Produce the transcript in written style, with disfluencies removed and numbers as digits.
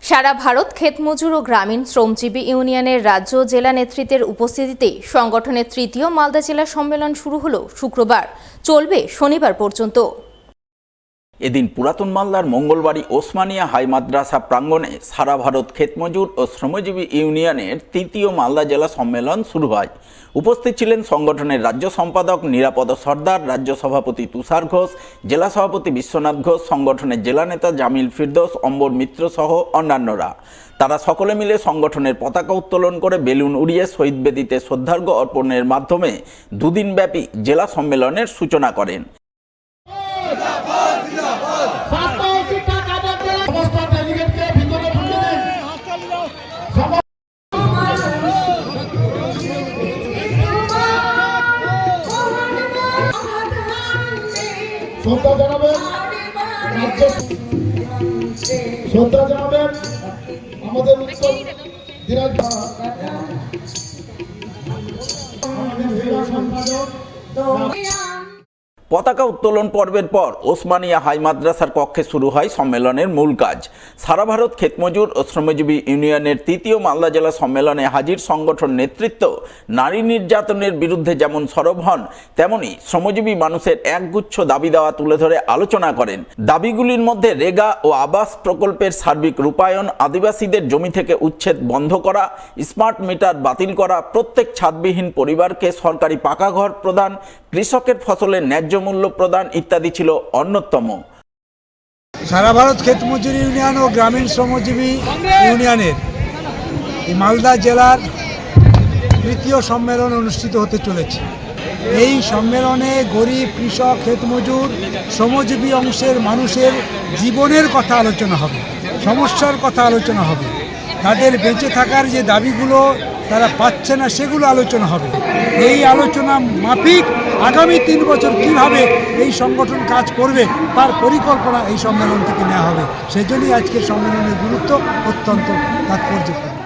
সারা ভারত ক্ষেতমজুর ও গ্রামীণ শ্রমজীবী ইউনিয়নের রাজ্য ও জেলা নেতৃত্বের উপস্থিতিতে সংগঠনের তৃতীয় মালদা জেলা সম্মেলন শুরু হলো শুক্রবার, চলবে শনিবার পর্যন্ত। এদিন পুরাতন মালদার মঙ্গলবাড়ি ওসমানিয়া হাই মাদ্রাসা প্রাঙ্গণে সারা ভারত ক্ষেতমজুর ও শ্রমজীবী ইউনিয়নের তৃতীয় মালদা জেলা সম্মেলন শুরু হয়। উপস্থিত ছিলেন সংগঠনের রাজ্য সম্পাদক নিরাপদ সর্দার, রাজ্য সভাপতি তুষার ঘোষ, জেলা সভাপতি বিশ্বনাথ ঘোষ, সংগঠনের জেলা নেতা জামিল ফিরদৌস, অম্বর মিত্র সহ অন্যান্যরা। তারা সকলে মিলে সংগঠনের পতাকা উত্তোলন করে বেলুন উড়িয়ে শহীদ বেদিতে শ্রদ্ধার্ঘ্য অর্পণের মাধ্যমে দুদিনব্যাপী জেলা সম্মেলনের সূচনা করেন। শ্রদ্ধা জানাবেন আমাদের উত্তর দিনাজপুর আমাদের জেলা সম্পাদক। পতাকা উত্তোলন পর্বের পর ওসমানিয়া হাই মাদ্রাসার কক্ষে শুরু হয় সম্মেলনের মূল কাজ। সারা ভারত ক্ষেতমজুর ও শ্রমজীবী ইউনিয়নের তৃতীয় মালদা জেলা সম্মেলনে হাজির সংগঠন নেতৃত্ব নারী নির্যাতনের বিরুদ্ধে যেমন সরব হন, তেমনি শ্রমজীবী মানুষের একগুচ্ছ দাবি দেওয়া তুলে ধরে আলোচনা করেন। দাবিগুলির মধ্যে রেগা ও আবাস প্রকল্পের সার্বিক রূপায়ণ, আদিবাসীদের জমি থেকে উচ্ছেদ বন্ধ করা, স্মার্ট মিটার বাতিল করা, প্রত্যেক ছাদবিহীন পরিবারকে সরকারি পাকা ঘর প্রদান, কৃষকের ফসলের ন্যায্য মূল্য প্রদান ইত্যাদি ছিল অন্যতম। সারা ভারত ক্ষেতমজুর ইউনিয়ন ও গ্রামীণ শ্রমজীবী ইউনিয়নের মালদা জেলার তৃতীয় সম্মেলন অনুষ্ঠিত হতে চলেছে। এই সম্মেলনে গরিব, কৃষক, ক্ষেতমজুর, শ্রমজীবী অংশের মানুষের জীবনের কথা আলোচনা হবে, সমস্যার কথা আলোচনা হবে, তাদের বেঁচে থাকার যে দাবিগুলো তারা পাচ্ছে না সেগুলো আলোচনা হবে। এই আলোচনা মাফিক আগামী 3 বছর কীভাবে এই সংগঠন কাজ করবে তার পরিকল্পনা এই সম্মেলন থেকে নেওয়া হবে। সেজন্যই আজকের সম্মেলনের গুরুত্ব অত্যন্ত তাৎপর্যপূর্ণ।